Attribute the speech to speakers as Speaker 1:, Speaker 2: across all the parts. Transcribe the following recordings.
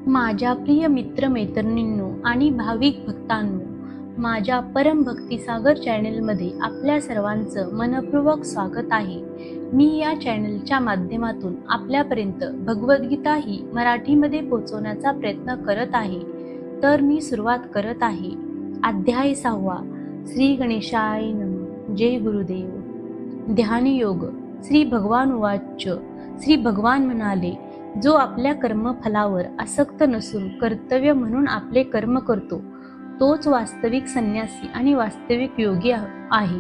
Speaker 1: माझ्या प्रिय मित्रमैत्रिणींनो आणि भाविक भक्तांनो, माझ्या परम भक्ती सागर चॅनेलमध्ये आपल्या सर्वांचं मनपूर्वक स्वागत आहे. मी या चॅनेलच्या माध्यमातून आपल्यापर्यंत भगवद्गीता ही मराठीमध्ये पोहोचवण्याचा प्रयत्न करत आहे. तर मी सुरुवात करत आहे. अध्याय 6. श्री गणेशाय नमः. जय गुरुदेव. ध्यानयोग. श्री भगवान उवाच. श्री भगवान म्हणाले, जो आपल्या कर्मफलावर आसक्त नसून कर्तव्य म्हणून आपले कर्म करतो तोच वास्तविक संन्यासी आणि वास्तविक योगी आहे.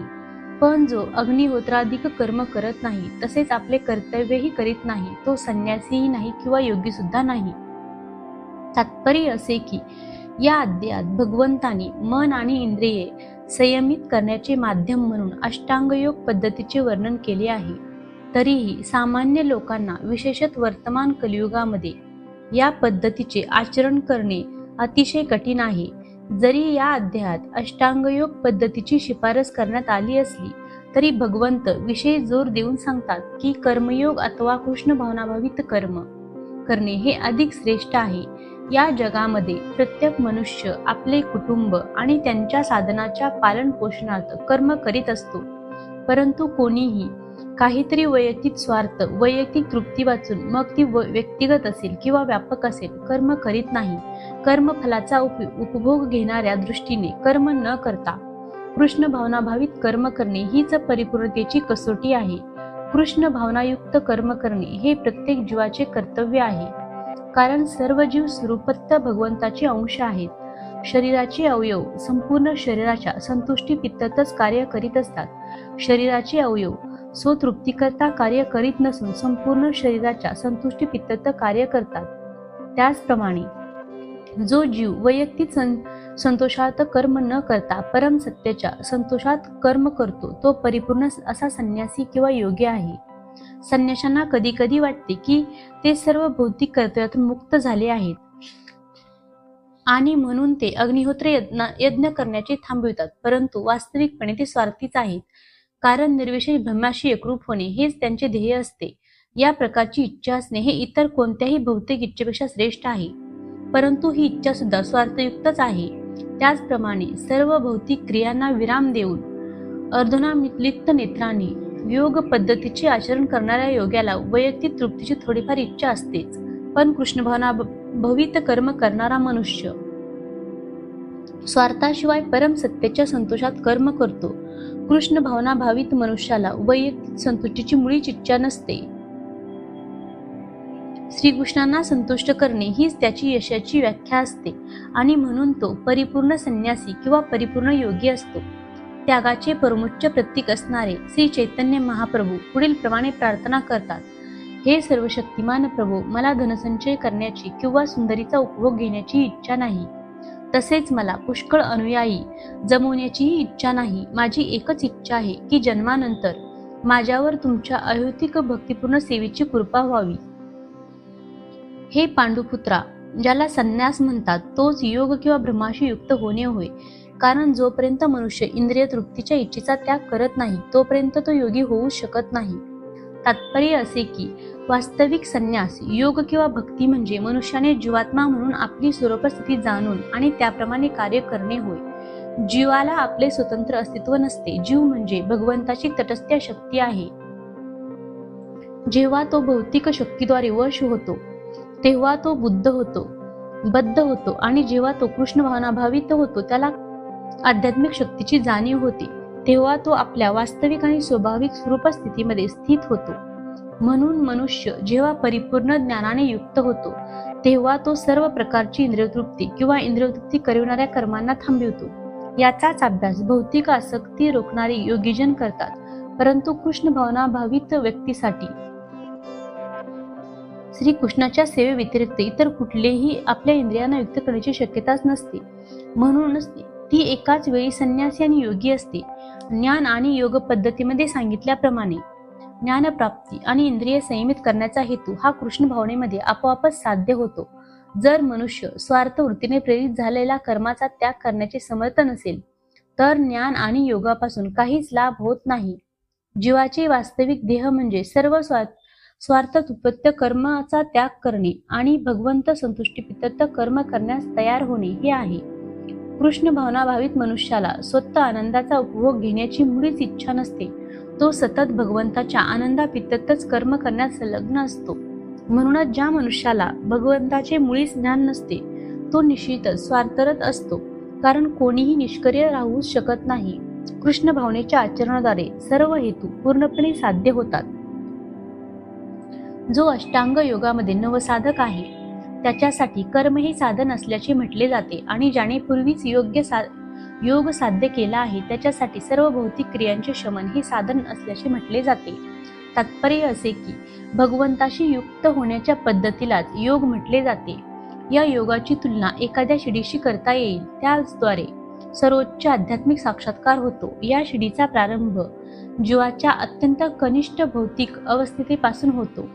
Speaker 1: पण जो अग्निहोत्राधिक कर्म करत नाही तसेच आपले कर्तव्यही करीत नाही तो संन्यासीही नाही किंवा योगी सुद्धा नाही. तात्पर्य असे की या अध्यायात भगवंतानी मन आणि इंद्रिये संयमित करण्याचे माध्यम म्हणून अष्टांगयोग पद्धतीचे वर्णन केले आहे. तरीही सामान्य लोकांना विशेषतः वर्तमान कलियुगामध्ये या पद्धतीचे आचरण करणे अतिशय कठीण आहे. जरी या अध्यायात अष्टांगयोग पद्धतीची शिफारस करण्यात आली असली तरी भगवंत विशेष जोर देऊन सांगतात की कर्मयोग अथवा कृष्ण भावनाभावित कर्म करणे हे अधिक श्रेष्ठ आहे. या जगामध्ये प्रत्येक मनुष्य आपले कुटुंब आणि त्यांच्या साधनाच्या पालन पोषणार्थ कर्म करीत असतो. परंतु कोणीही काहीतरी वैयक्तिक स्वार्थ, वैयक्तिक तृप्ती वाचून, मग ती व्यक्तिगत असेल किंवा व्यापक असेल, कर्म करीत नाही. कर्मफलाचा उपभोग घेणाऱ्या दृष्टीने कर्म न करता कृष्ण भावनाभावित कर्म करणे हीच परिपूर्णतेची कसोटी आहे. कृष्ण भावनायुक्त कर्म करणे हे प्रत्येक जीवाचे कर्तव्य आहे. कारण सर्व जीव स्वरूपतः भगवंताचे अंश आहेत. शरीराचे अवयव संपूर्ण शरीराच्या संतुष्टीपित्तच कार्य करीत असतात. शरीराचे अवयव स्वतृप्तीकरता कार्य करीत नसून संपूर्ण शरीराच्या संतुष्टीपित्तत कार्य करतात. त्याचप्रमाणे जो जीव वैयक्तिक संतोषात कर्म न करता परम सत्याच्या संतोषात कर्म करतो तो परिपूर्ण असा संन्यासी किंवा योगी आहे. संन्याशांना कधी कधी वाटते की ते सर्व भौतिक कर्तव्यातून मुक्त झाले आहेत आणि म्हणून ते अग्निहोत्र यज्ञ करण्याचे थांबवितात. परंतु वास्तविकपणे ते स्वार्थीच आहेत. कारण निर्विशेष ब्रह्माशी एकरूप होणे हेच त्यांचे ध्येय असते. या प्रकारची इच्छा असणे हे इतर कोणत्याही भौतिक इच्छेपेक्षा श्रेष्ठ आहे. परंतु ही इच्छा सुद्धा स्वार्थयुक्तच आहे. त्याचप्रमाणे सर्व भौतिक क्रियांना विराम देऊन अर्धनामिलित नेत्राने योग पद्धतीचे आचरण करणाऱ्या योग्याला वैयक्तिक तृप्तीची थोडीफार इच्छा असतेच. पण कृष्ण भावना भवित कर्म करणारा मनुष्य स्वार्थाशिवाय परम सत्याच्या संतोषात कर्म करतो. कृष्ण भावना भावित मनुष्याला वैयक्तिक संतुष्टीची मुळीच इच्छा नसते. श्रीकृष्णांना संतुष्ट करणे हीच त्याची यशाची व्याख्या असते आणि म्हणून तो परिपूर्ण संन्यासी किंवा परिपूर्ण योगी असतो. त्यागाचे परमोच्च प्रतीक असणारे श्री चैतन्य महाप्रभू पुढील प्रमाणे प्रार्थना करतात. हे सर्वशक्तिमान प्रभू, मला धनसंचय करण्याची किंवा सुंदरीचा उपभोग घेण्याची इच्छा नाही. तसेच मला पुष्कळ अनुयायी जमवण्याचीही इच्छा नाही. माझी एकच इच्छा आहे की जन्मानंतर माझ्यावर तुमच्या अहैतुक भक्तिपूर्ण सेवेची कृपा व्हावी. हे पांडुपुत्रा, ज्याला संन्यास म्हणतात तोच योग किंवा ब्रह्माशी युक्त होणे होय. कारण जोपर्यंत मनुष्य इंद्रिय तृप्तीच्या इच्छेचा त्याग करत नाही तोपर्यंत तो योगी होऊ शकत नाही. तात्पर्य असे की वास्तविक संन्यास, योग किंवा भक्ती म्हणजे मनुष्याने जीवात्मा म्हणून आपली स्वरूपस्थिती जाणून आणि त्याप्रमाणे कार्य करणे होय. जीवाला आपले स्वतंत्र अस्तित्व नसते. जीव म्हणजे भगवंताची तटस्थ शक्ती आहे. जेव्हा तो भौतिक शक्तीद्वारे वश होतो तेव्हा तो बद्ध होतो आणि जेव्हा तो कृष्ण भावनाभावित होतो त्याला आध्यात्मिक शक्तीची जाणीव होते. तेव्हा तो आपल्या वास्तविक आणि स्वाभाविक स्वरूपस्थितीमध्ये स्थित होतो. म्हणून मनुष्य जेव्हा परिपूर्ण ज्ञानाने युक्त होतो तेव्हा तो सर्व प्रकारची इंद्रियतृप्ती किंवा इंद्रियतृप्ती करविणाऱ्या कर्मांना थांबवितो. याचाच अभ्यास भौतिक आसक्ती रोखणारे योगीजन करतात. परंतु कृष्ण भावनाभावित व्यक्तीसाठी श्रीकृष्णाच्या सेवे व्यतिरिक्त इतर कुठलेही आपल्या इंद्रियांना युक्त करण्याची शक्यताच नसते. म्हणूनच ती एकाच वेळी संन्यासी आणि योगी असते. ज्ञान आणि योग पद्धतीमध्ये सांगितल्याप्रमाणे ज्ञानप्राप्ती आणि इंद्रिय संयमित करण्याचा हेतू हा कृष्ण भावनेमध्ये आपोआपच साध्य होतो. जर मनुष्य स्वार्थ वृत्तीने प्रेरित झालेला कर्माचा त्याग करण्याचे समर्थ नसेल तर ज्ञान आणि योगापासून काहीच लाभ होत नाही. जीवाचे वास्तविक देह म्हणजे सर्व स्वार्थतृप्त कर्माचा त्याग करणे आणि भगवंत संतुष्टीप्रित्यर्थ कर्म करण्यास तयार होणे हे आहे. कृष्ण भावनाभावित मनुष्याला स्वतः आनंदाचा उपभोग घेण्याची मुळीच इच्छा नसते. तो सतत भगवंताच्या आनंदाप्रित्यर्थच कर्म करण्यास संलग्न असतो. म्हणूनच ज्या मनुष्याला भगवंताचे मुळीच ज्ञान नसते तो निश्चितच स्वार्थरत असतो, कारण कोणीही निष्क्रिय राहू शकत नाही. कृष्ण भावनेच्या आचरणाद्वारे सर्व हेतू पूर्णपणे साध्य होतात. जो अष्टांग योगामध्ये नवसाधक आहे त्याच्यासाठी कर्म हे साधन असल्याचे म्हटले जाते आणि ज्याने पूर्वीच योग साध्य केला आहे त्याच्यासाठी सर्व भौतिक क्रियांचे शमन हे साधन असल्याचे म्हटले जाते. तात्पर्य असे की भगवंताशी युक्त होण्याच्या पद्धतीलाच योग म्हटले जाते. या योगाची तुलना एखाद्या शिडीशी करता येईल. त्याचद्वारे सर्वोच्च आध्यात्मिक साक्षात्कार होतो. या शिडीचा प्रारंभ जीवाच्या अत्यंत कनिष्ठ भौतिक अवस्थेपासून होतो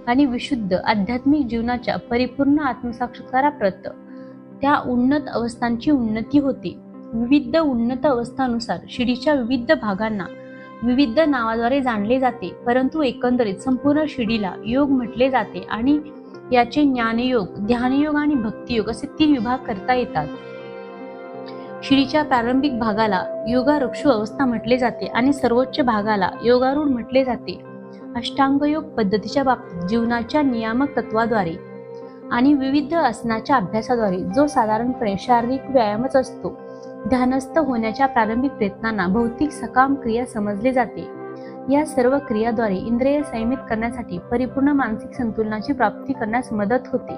Speaker 1: आणि विशुद्ध आध्यात्मिक जीवनाच्या परिपूर्ण आत्मसाक्षात्कारापर्यंत त्या उन्नत अवस्थांची उन्नती होते. विविध उन्नत अवस्थानुसार शिडीच्या विविध भागांना विविध नावाद्वारे जाणले जाते, परंतु एकंदरीत संपूर्ण शिडीला योग म्हटले जाते आणि याचे ज्ञानयोग, ध्यानयोग आणि भक्तियोग असे 3 विभाग करता येतात. शिडीच्या प्रारंभिक भागाला योगारूढ अवस्था म्हटले जाते आणि सर्वोच्च भागाला योगारूढ म्हटले जाते. अष्टांगयोग पद्धतीच्या बाबतीत जीवनाच्या नियामक तत्वाद्वारे आणि विविध आसनाच्या अभ्यासाद्वारे जो साधारणपणे शारीरिक व्यायामच असतो, ध्यानस्थ होण्याच्या प्रारंभिक प्रयत्नांना भौतिक सकाम क्रिया समजले जाते. या सर्व क्रियाद्वारे इंद्रिय संयमित करण्यासाठी परिपूर्ण मानसिक संतुलनाची प्राप्ती करण्यास मदत होते.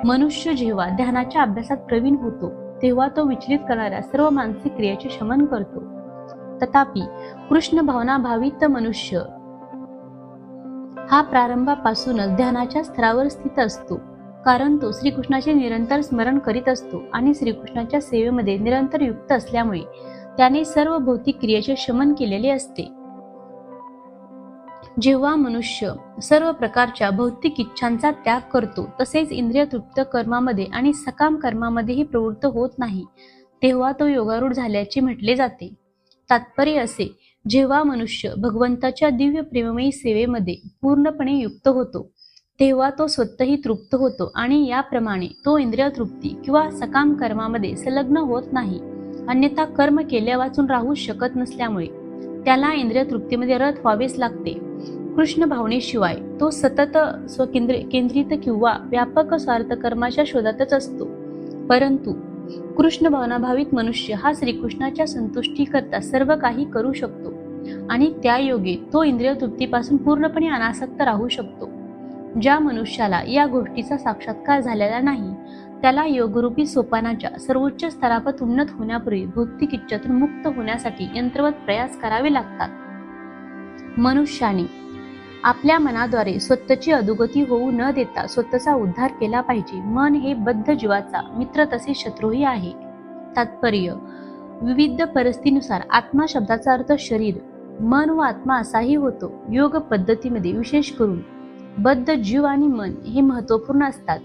Speaker 1: मनुष्य जेव्हा ध्यानाच्या अभ्यासात प्रवीण होतो तेव्हा तो विचलित करणाऱ्या सर्व मानसिक क्रियाचे शमन करतो. तथापि कृष्ण भावनाभावित मनुष्य हा प्रारंभापासूनच ध्यानाच्या स्तरावर स्थित असतो, कारण तो श्रीकृष्णाचे निरंतर स्मरण करीत असतो आणि श्रीकृष्णाच्या सेवेमध्ये निरंतर युक्त असल्यामुळे त्याने सर्व भौतिक क्रियेचे शमन केलेले असते. जेव्हा मनुष्य सर्व प्रकारच्या भौतिक इच्छांचा त्याग करतो तसेच इंद्रिय तृप्त कर्मामध्ये आणि सकाम कर्मामध्येही प्रवृत्त होत नाही, तेव्हा तो योगारूढ झाल्याचे म्हटले जाते. तात्पर्य असे, जेव्हा मनुष्य भगवंताच्या दिव्य प्रेममयी सेवेमध्ये पूर्णपणे युक्त होतो तेव्हा तो स्वतःही तृप्त होतो आणि याप्रमाणे तो इंद्रिय तृप्ती किंवा सकाम कर्मामध्ये संलग्न होत नाही. अन्यथा कर्म केल्या वाचून राहू शकत नसल्यामुळे त्याला इंद्रिय तृप्तीमध्ये रत व्हावेच लागते. कृष्ण भावनेशिवाय तो सतत स्वकेंद्रित किंवा व्यापक स्वार्थ कर्माच्या शोधातच असतो. परंतु कृष्ण भावनाभावित मनुष्य हा श्रीकृष्णाच्या संतुष्टीकरता सर्व काही करू शकतो आणि त्या योगे तो इंद्रिय तृप्तीपासून पूर्णपणे अनासक्त राहू शकतो. ज्या मनुष्याला या गोष्टीचा साक्षात्कार झालेला नाही त्याला योगरूपी सोपानाच्या सर्वोच्च स्तरावर उन्नत होण्यापूर्वी भौतिक इच्छेतून मुक्त होण्यासाठी यंत्रवत प्रयास करावे लागतात. मनुष्याने आपल्या मनाद्वारे स्वतःची अधोगती होऊ न देता स्वतःचा उद्धार केला पाहिजे. मन हे बद्ध जीवाचा मित्र तसे शत्रूही आहे. तात्पर्य, विविध परिस्थितीनुसार आत्मा शब्दाचा अर्थ शरीर, मन व आत्मा असाही होतो. योग पद्धतीमध्ये विशेष करून बद्ध जीव आणि मन हे महत्वपूर्ण असतात.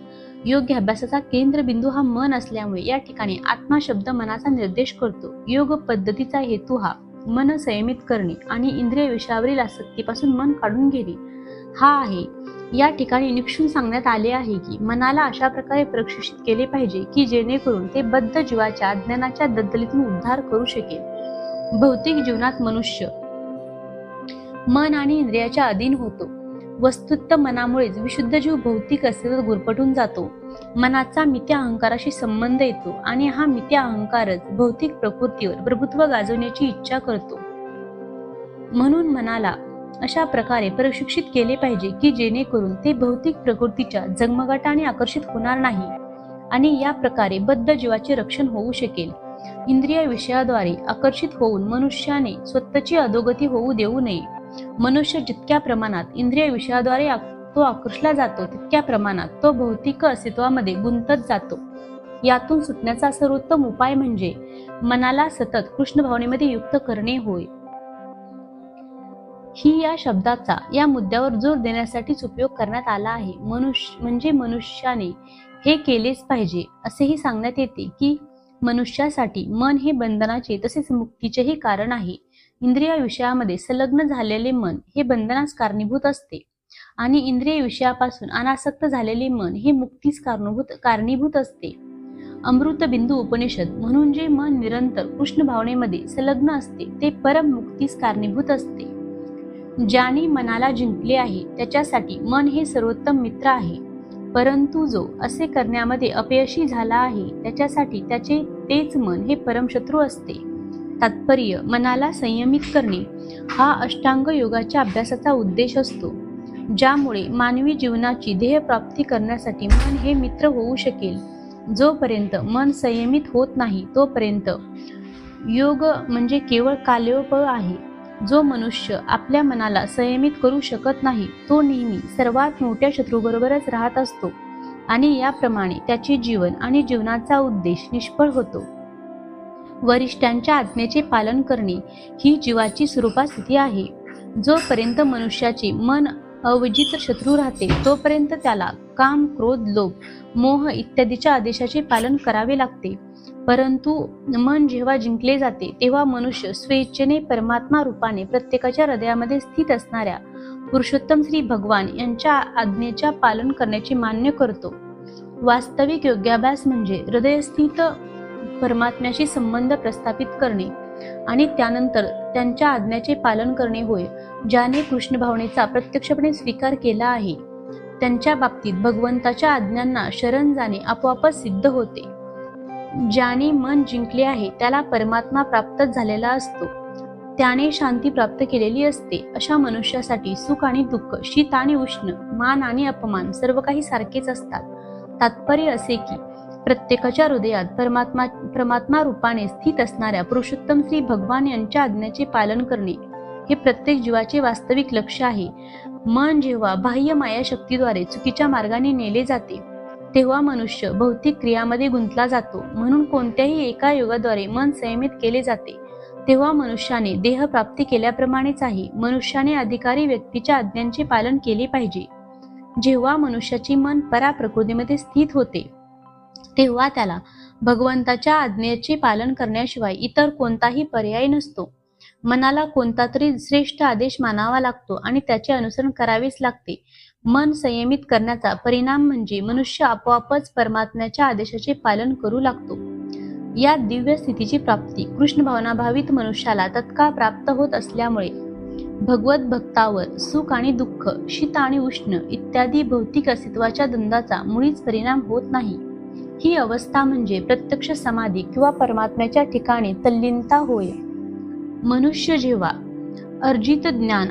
Speaker 1: योग्य अभ्यासाचा केंद्रबिंदू हा मन असल्यामुळे या ठिकाणी आत्मा शब्द मनाचा निर्देश करतो. योग पद्धतीचा हेतू हा मन संयमित करणे आणि इंद्रिय विषयावरील आसक्तीपासून मन काढून घेणे हा आहे. या ठिकाणी निक्षून सांगण्यात आले आहे की मनाला अशा प्रकारे प्रशिक्षित केले पाहिजे की जेणेकरून ते बद्ध जीवाच्या अज्ञानाच्या दलदलीतून उद्धार करू शकेल. भौतिक जीवनात मनुष्य मन आणि इंद्रियाच्या अधीन होतो. वस्तुतः मनामुळेच विशुद्ध जीव भौतिक अस्तित्वात गुरफटून जातो. मनाचा मिथ्या अहंकाराशी संबंध येतो आणि हा मिथ्या अहंकारच भौतिक प्रकृतीवर प्रभुत्व गाजवण्याची इच्छा करतो. म्हणून मनाला अशा प्रकारे प्रशिक्षित केले पाहिजे की जेणेकरून ते भौतिक प्रकृतीच्या जगमगाटाने आकर्षित होणार नाही आणि या प्रकारे बद्ध जीवाचे रक्षण होऊ शकेल. इंद्रिय विषयाद्वारे आकर्षित होऊन मनुष्याने स्वतःची अधोगती होऊ देऊ नये. मनुष्य जितक्या प्रमाणात इंद्रिय विषयाद्वारे तो आकर्षला जातो तितक्या प्रमाणात तो भौतिक अस्तित्वामध्ये गुंतत जातो. यातून सुटण्याचा सर्वोत्तम उपाय म्हणजे मनाला सतत कृष्ण भावनेमध्ये युक्त करणे होय. ही या शब्दाचा या मुद्द्यावर जोर देण्यासाठीच उपयोग करण्यात आला आहे. मनुष्याने हे केलेच पाहिजे असेही सांगण्यात येते की मनुष्यासाठी मन हे बंधनाचे तसेच मुक्तीचेही कारण आहे. इंद्रिय विषयामध्ये संलग्न झालेले मन हे बंधनास कारणीभूत असते. आणि इंद्रिय विषयापासून अनासक्त झालेले मन हे मुक्तीस कारणीभूत असते. अमृतबिंदू उपनिषद म्हणून जे मन निरंतर कृष्ण भावनेमध्ये संलग्न असते ते परम मुक्तीस कारणीभूत असते. ज्याने मनाला जिंकले आहे त्याच्यासाठी मन हे सर्वोत्तम मित्र आहे, परंतु जो असे करण्यामध्ये अपयशी झाला आहे त्याच्यासाठी त्याचे तेच मन हे परमशत्रू असते. तात्पर्य: मनाला संयमित करणे हा अष्टांग योगाच्या अभ्यासाचा उद्देश असतो, ज्यामुळे मानवी जीवनाची ध्येयप्राप्ती करण्यासाठी मन हे मित्र होऊ शकेल. जोपर्यंत मन संयमित होत नाही तोपर्यंत योग म्हणजे केवळ कालयोपयोग आहे. जो मनुष्य आपल्या मनाला संयमित करू शकत नाही तो नेहमी सर्वात मोठ्या शत्रूबरोबरच राहत असतो आणि याप्रमाणे त्याचे जीवन आणि जीवनाचा उद्देश निष्फळ होतो. वरिष्ठांच्या आज्ञेचे पालन करणे ही जीवाची स्वरूपास्थिती आहे. जोपर्यंत मनुष्याचे मन अविजित शत्रू राहते तोपर्यंत त्याला काम, क्रोध, लोभ, मोह इत्यादीच्या आदेशाचे पालन करावे लागते. परंतु मन जेव्हा जिंकले जाते तेव्हा मनुष्य स्वेच्छेने परमात्मा रूपाने प्रत्येकाच्या हृदयामध्ये स्थित असणाऱ्या पुरुषोत्तम श्री भगवान यांच्या आज्ञेच्या पालन करण्याचे मान्य करतो. वास्तविक योगाभ्यास म्हणजे हृदयस्थित परमात्म्याशी संबंध प्रस्थापित करणे आणि त्यानंतर त्यांच्या आज्ञेचे पालन करणे होय. ज्याने कृष्ण भावनेचा प्रत्यक्षपणे स्वीकार केला आहे त्यांच्या बाबतीत भगवंताच्या आज्ञांना शरण जाणे आपोआपच सिद्ध होते. ज्याने मन जिंकले आहे त्याला परमात्मा प्राप्त झालेला असतो, त्याने शांती प्राप्त केलेली असते. अशा मनुष्यासाठी सुख आणि दुःख, शीत आणि उष्ण, मान आणि अपमान सर्व काही सारखेच असतात. तात्पर्य असे की प्रत्येकाच्या हृदयात परमात्मा रूपाने स्थित असणाऱ्या पुरुषोत्तम श्री भगवान यांच्या आज्ञेचे पालन करणे हे प्रत्येक जीवाचे वास्तविक लक्ष्य आहे. मन जेव्हा बाह्य माया शक्तीद्वारे चुकीच्या मार्गाने नेले जाते तेव्हा मनुष्य भौतिक क्रियामध्ये गुंतला जातो. म्हणून कोणत्याही एका योगाद्वारे मन संयमित केले जाते तेव्हा मनुष्याने देह प्राप्ती केल्याप्रमाणेच आहे. मनुष्याने अधिकारी व्यक्तीच्या आज्ञांचे पालन केले पाहिजे. जेव्हा मनुष्याचे मन पराप्रकृतीमध्ये स्थित होते तेव्हा त्याला भगवंताच्या आज्ञेचे पालन करण्याशिवाय इतर कोणताही पर्याय नसतो. मनाला कोणता तरी श्रेष्ठ आदेश मानावा लागतो आणि त्याचे अनुसरण करावेच लागते. मन संयमित करण्याचा परिणाम म्हणजे मनुष्य आपोआपच परमात्म्याच्या आदेशाचे पालन करू लागतो. या दिव्य स्थितीची प्राप्ती कृष्ण भावनाभावित मनुष्याला तत्काळ प्राप्त होत असल्यामुळे भगवत भक्तावर सुख आणि दुःख, शीत आणि उष्ण इत्यादी भौतिक अस्तित्वाच्या द्वंद्वाचा मुळीच परिणाम होत नाही. ही अवस्था म्हणजे प्रत्यक्ष समाधी किंवा परमात्म्याच्या ठिकाणी तल्लीनता होय. मनुष्य जेव्हा अर्जित ज्ञान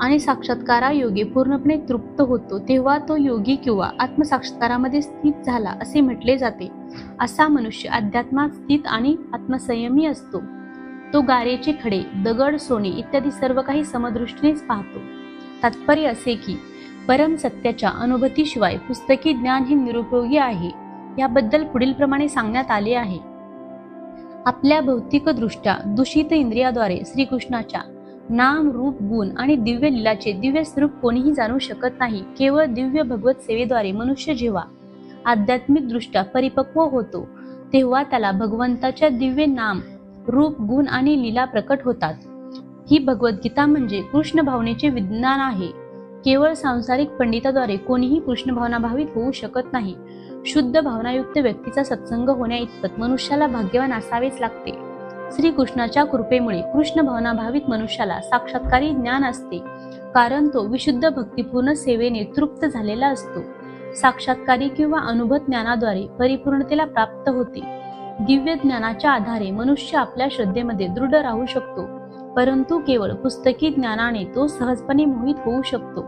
Speaker 1: आणि साक्षात्कारायोगे पूर्णपणे तृप्त होतो तेव्हा तो योगी किंवा आत्मसाक्षात्कारामध्ये स्थित झाला असे म्हटले जाते. असा मनुष्य अध्यात्मात स्थित आणि आत्मसंयमी असतो. तो गारेचे खडे, दगड, सोने इत्यादी सर्व काही समदृष्टीनेच पाहतो. तात्पर्य असे की परम सत्याच्या अनुभूतीशिवाय पुस्तकी ज्ञान हे निरुपयोगी आहे. याबद्दल पुढील प्रमाणे सांगण्यात आले आहे. आपल्या भौतिकदृष्ट्या दूषित इंद्रियाद्वारे श्रीकृष्णाच्या नाम, रूप, गुण आणि दिव्य लीलाचे दिव्य स्वरूप कोणीही जाणू शकत नाही. केवळ दिव्य भगवत सेवेद्वारे मनुष्य जेव्हा आध्यात्मिक दृष्ट्या परिपक्व होतो तेव्हा त्याला भगवंताच्या दिव्य नाम, रूप, गुण आणि लीला प्रकट होतात. ही भगवद्गीता म्हणजे कृष्ण भावनेचे विज्ञान आहे. केवळ सांसारिक पंडिताद्वारे कोणीही कृष्ण भावना भावित होऊ शकत नाही. शुद्ध भावनायुक्त व्यक्तीचा सत्संग होण्या इतपत मनुष्याला भाग्यवान असावेच लागते. श्रीकृष्णाच्या कृपेमुळे कृष्ण भावना भावित मनुष्याला साक्षात्कारी ज्ञान असते, कारण तो विशुद्ध भक्तिपूर्ण सेवेने तृप्त झालेला असतो. साक्षात्कारी किंवा अनुभव ज्ञानाद्वारे परिपूर्णतेला प्राप्त होते. दिव्य ज्ञानाच्या आधारे मनुष्य आपल्या श्रद्धेमध्ये दृढ राहू शकतो, परंतु केवळ पुस्तकी ज्ञानाने तो सहजपणे मोहित होऊ शकतो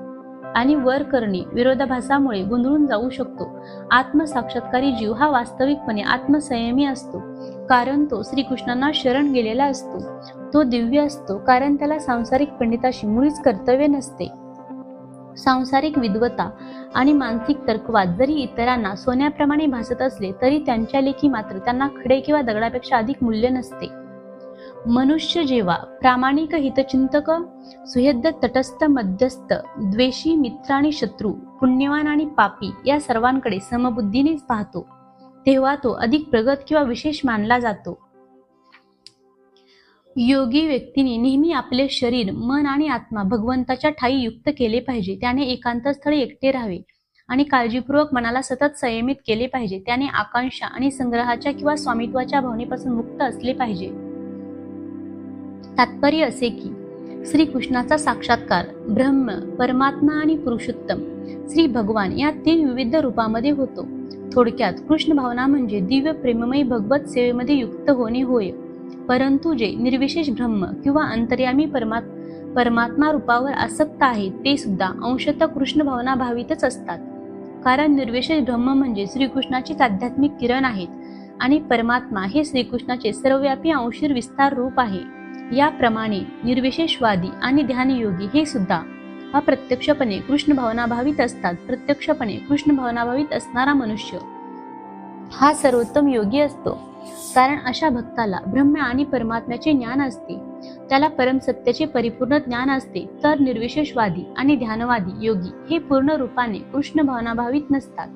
Speaker 1: आणि वर करणे विरोधाभासामुळे गोंधळून जाऊ शकतो. आत्मसाक्षात्कारी जीव हा वास्तविकपणे आत्मसंयमी असतो, कारण तो श्रीकृष्णांना शरण गेलेला असतो. तो दिव्य असतो, कारण त्याला सांसारिक पंडिताशी मुळीच कर्तव्य नसते. सांसारिक विद्वता आणि मानसिक तर्कवाद जरी इतरांना सोन्याप्रमाणे भासत असले तरी त्यांच्या लेखी मात्र त्यांना खडे किंवा दगडापेक्षा अधिक मूल्य नसते. मनुष्य जेव्हा प्रामाणिक हितचिंतक, सुहृद, तटस्थ, मध्यस्थ, द्वेषी, मित्र आणि शत्रू, पुण्यवान आणि पापी या सर्वांकडे समबुद्धीनेच पाहतो तेव्हा तो अधिक प्रगत किंवा विशेष मानला जातो. योगी व्यक्तीने नेहमी आपले शरीर, मन आणि आत्मा भगवंताच्या ठायी युक्त केले पाहिजे. त्याने एकांतस्थळी एकटे राहावे आणि काळजीपूर्वक मनाला सतत संयमित केले पाहिजे. त्याने आकांक्षा आणि संग्रहाच्या किंवा स्वामित्वाच्या भावनेपासून मुक्त असले पाहिजे. तात्पर्य असे की श्रीकृष्णाचा साक्षात्कार ब्रह्म, परमात्मा आणि पुरुषोत्तम श्री भगवान या 3 विविध रूपामध्ये होतो. थोडक्यात कृष्ण भावना म्हणजे दिव्य प्रेममयी भगवत सेवेमध्ये युक्त होणे होय. परंतु जे निर्विशेष ब्रह्म किंवा अंतर्यामी परमात्मा रूपावर आसक्त आहेत ते सुद्धा अंशतः कृष्ण भावना भावितच असतात. कारण निर्विशेष ब्रह्म म्हणजे श्रीकृष्णाचेच आध्यात्मिक किरण आहेत आणि परमात्मा हे श्रीकृष्णाचे सर्वव्यापी अंशीर विस्तार रूप आहे. याप्रमाणे निर्विशेषवादी आणि ध्यानयोगी हे सुद्धा अप्रत्यक्षपणे कृष्ण भावना भावित असतात. प्रत्यक्षपणे कृष्ण भावना भावित असणारा मनुष्य हा सर्वोत्तम योगी असतो. कारण अशा भक्ताला ब्रह्म आणि परमात्म्याचे ज्ञान असते, त्याला परमसत्याचे परिपूर्ण ज्ञान असते. तर निर्विशेषवादी आणि ध्यानवादी योगी हे पूर्ण रूपाने कृष्ण भावना भावित नसतात.